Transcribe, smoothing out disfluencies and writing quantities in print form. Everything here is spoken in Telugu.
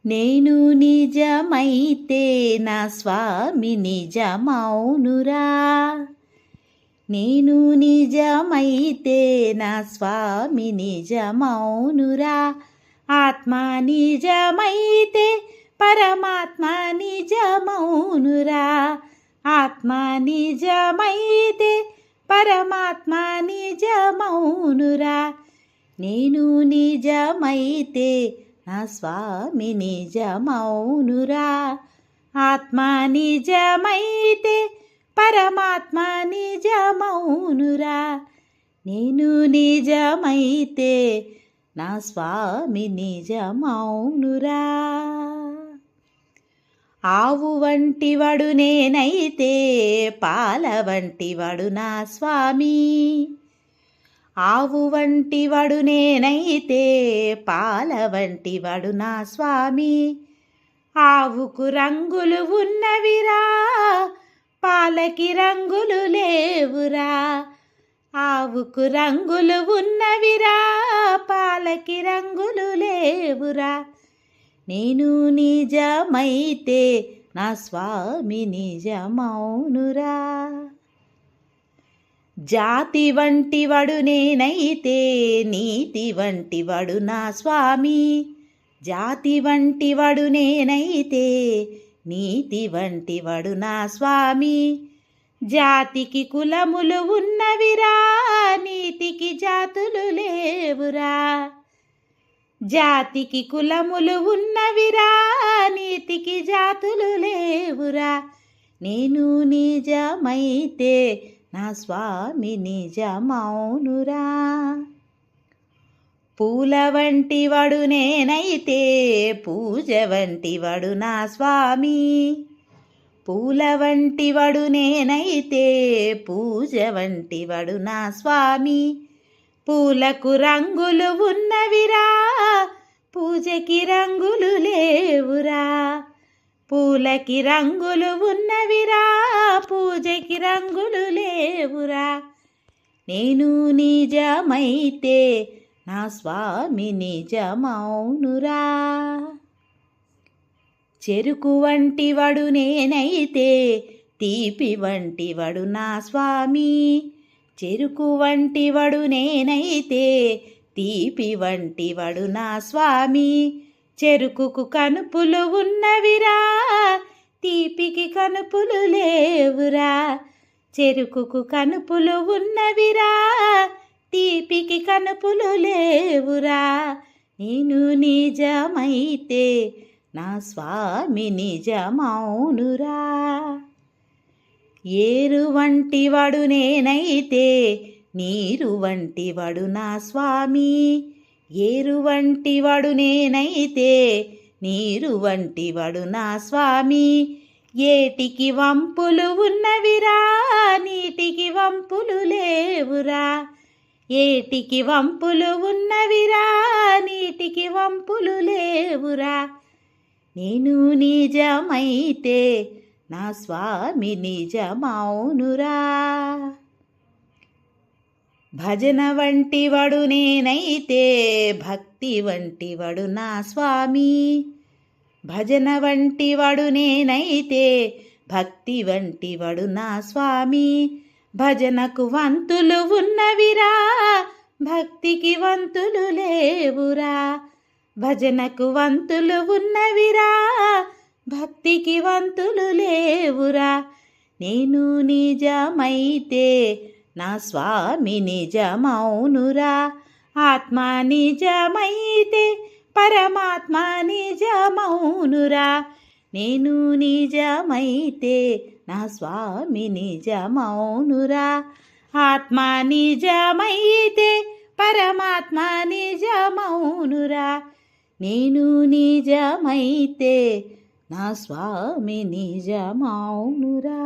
నేను నిజమైతే నా స్వామి నిజమౌనురా. నేను నిజమైతే నా స్వామి నిజమౌనురా. ఆత్మ నిజమైతే పరమాత్మ నిజమౌనురా. ఆత్మ నిజమైతే పరమాత్మ నిజమౌనురా. నేను నిజమైతే నా స్వామి నిజమౌనురా. ఆత్మ నిజమైతే పరమాత్మ నిజమౌనురా. నేను నిజమైతే నా స్వామి నిజమౌనురా. ఆవు వంటివడు నేనైతే పాల వంటివడు నా స్వామి. ఆవు వంటివడు నేనైతే పాల వంటివడు నా స్వామి. ఆవుకు రంగులు ఉన్నవిరా, పాలకి రంగులు లేవురా. ఆవుకు రంగులు ఉన్నవిరా, పాలకి రంగులు లేవురా. నేను నిజమైతే నా స్వామి నిజమౌనురా. జాతి వంటివడు నేనైతే నీతి వంటివడు నా స్వామి. జాతి వంటివడు నేనైతే నీతి వంటివడు నా స్వామి. జాతికి కులములు ఉన్నవిరా, నీతికి జాతులు లేవురా. జాతికి కులములు ఉన్నవిరా, నీతికి జాతులు లేవురా. నేను నిజమైతే నా స్వామి నిజమౌనురా. పూల వంటివడు నేనైతే పూజ వంటివడు నా స్వామి. పూల వంటివడు నేనైతే పూజ వంటివడు నా స్వామి. పూలకు రంగులు ఉన్నవిరా, పూజకి రంగులు లేవురా. పూలకి రంగులు ఉన్నవిరా, పూజకి రంగులు లేవురా. నేను నిజమైతే నా స్వామి నిజమౌనురా. చెరుకు వంటివడు నేనైతే తీపి వంటివడు నా స్వామి. చెరుకు వంటివడు నేనైతే తీపి వంటివడు నా స్వామి. చెరుకుకు కనుపులు ఉన్నవిరా, తీపికి కనుపులు లేవురా. చెరుకుకు కనుపులు ఉన్నవిరా, తీపికి కనుపులు లేవురా. నేను నిజమైతే నా స్వామి నిజమౌనురా. ఏరు వంటివడు నేనైతే నీరు వంటివడు నా స్వామి. ఏరు వంటివడు నేనైతే నీరు వంటివడు నా స్వామి. ఏటికి వంపులు ఉన్నవిరా, నీటికి వంపులు లేవురా. ఏటికి వంపులు ఉన్నవిరా, నీటికి వంపులు లేవురా. నేను నిజమైతే నా స్వామి నిజమౌనురా. భజన వంటివడు నేనైతే భక్తి వంటివడు నా స్వామి. భజన వంటివడు నేనైతే భక్తి వంటివడు నా స్వామి. భజనకు వంతులు ఉన్నవిరా, భక్తికి వంతులు లేవురా. భజనకు వంతులు ఉన్నవిరా, భక్తికి వంతులు లేవురా. నేను నిజమైతే నా స్వామి నిజమౌనురా. ఆత్మ నిజమైతే పరమాత్మ నిజమౌనురా. నేను నిజమైతే నా స్వామి నిజమౌనురా. ఆత్మ నిజమైతే పరమాత్మ నిజమౌనురా. నేను నిజమైతే నా స్వామి నిజమౌనురా.